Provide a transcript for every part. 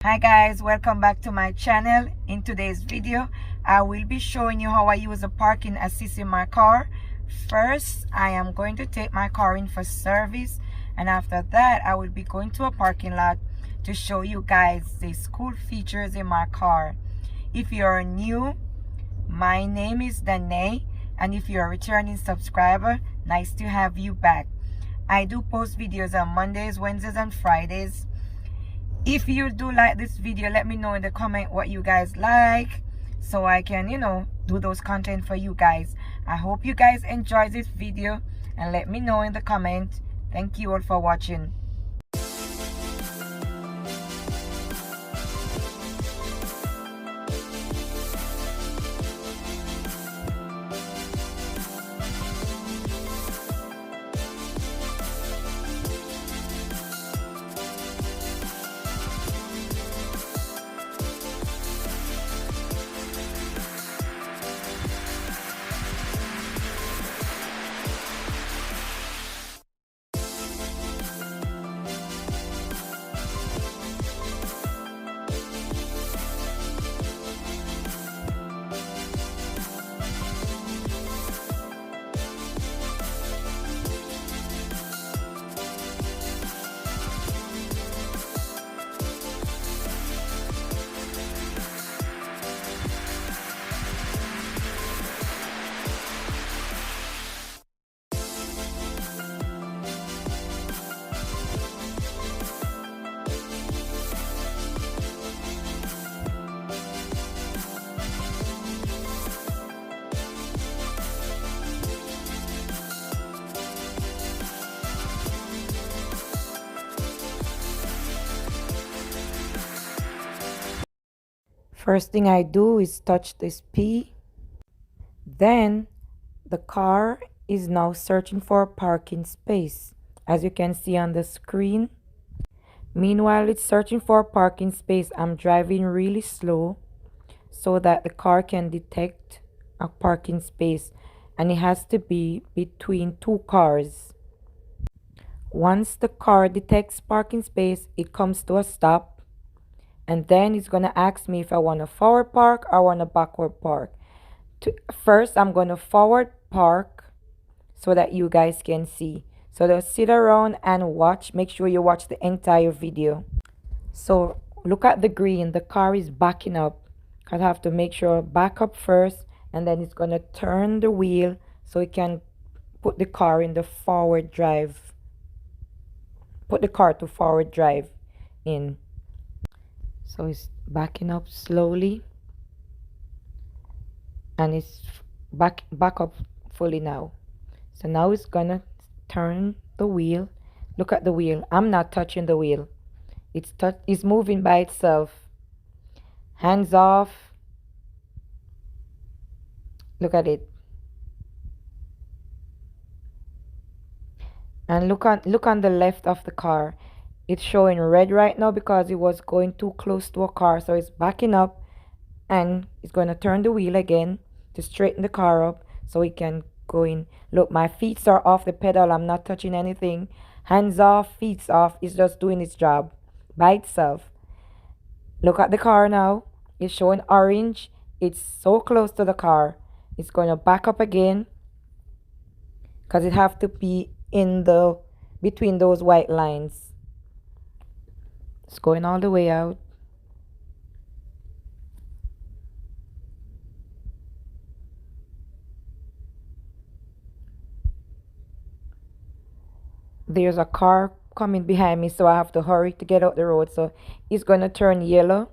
Hi guys, welcome back to my channel. In today's video I will be showing you how I use a parking assist in my car. First, I am going to take my car in for service, and after that I will be going to a parking lot to show you guys the cool features in my car. If you're new, my name is Danae, and if you're a returning subscriber, nice to have you back. I do post videos on Mondays, Wednesdays and Fridays. If you do like this video, let me know in the comment what you guys like, so I can, do those content for you guys. I hope you guys enjoy this video, and let me know in the comment. Thank you all for watching. First thing I do is touch this P. Then the car is now searching for a parking space, as you can see on the screen. Meanwhile, it's searching for a parking space. I'm driving really slow so that the car can detect a parking space, and it has to be between two cars. Once the car detects parking space, it comes to a stop, and then it's going to ask me if I want to forward park or want to backward park. First, I'm going to forward park so that you guys can see. So just sit around and watch. Make sure you watch the entire video. So look at the green. The car is backing up. I have to make sure back up first, and then it's going to turn the wheel so it can put the car in the forward drive. Put the car to forward drive in. So it's backing up slowly, and it's back up fully now. So now it's gonna turn the wheel. Look at the wheel. I'm not touching the wheel. It's moving by itself. Hands off. Look at it. And look on the left of the car. It's showing red right now because it was going too close to a car. So it's backing up, and it's going to turn the wheel again to straighten the car up so it can go in. Look, my feet are off the pedal. I'm not touching anything. Hands off, feet off. It's just doing its job by itself. Look at the car now. It's showing orange. It's so close to the car. It's going to back up again because it have to be in the between those white lines. It's going all the way out. There's a car coming behind me, so I have to hurry to get out the road. So it's going to turn yellow.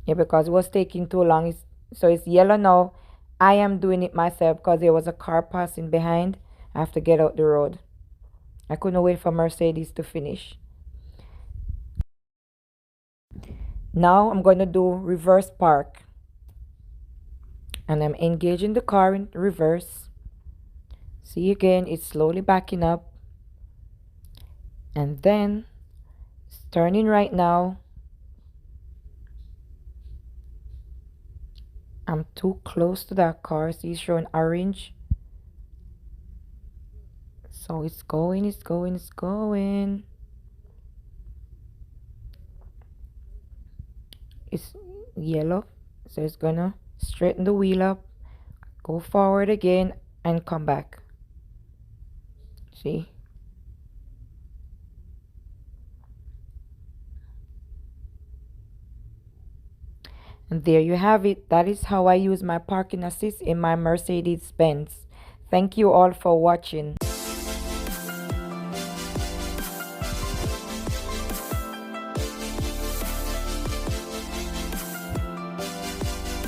Yeah, because it was taking too long. So it's yellow now. I am doing it myself because there was a car passing behind. I have to get out the road. I couldn't wait for Mercedes to finish. Now I'm going to do reverse park. And I'm engaging the car in reverse. See again, it's slowly backing up. And then it's turning right now. I'm too close to that car. See, it's showing orange. So it's going, it's going, it's going. It's yellow, so it's gonna straighten the wheel up, go forward again, and come back. See? And there you have it. That is how I use my parking assist in my Mercedes Benz. Thank you all for watching.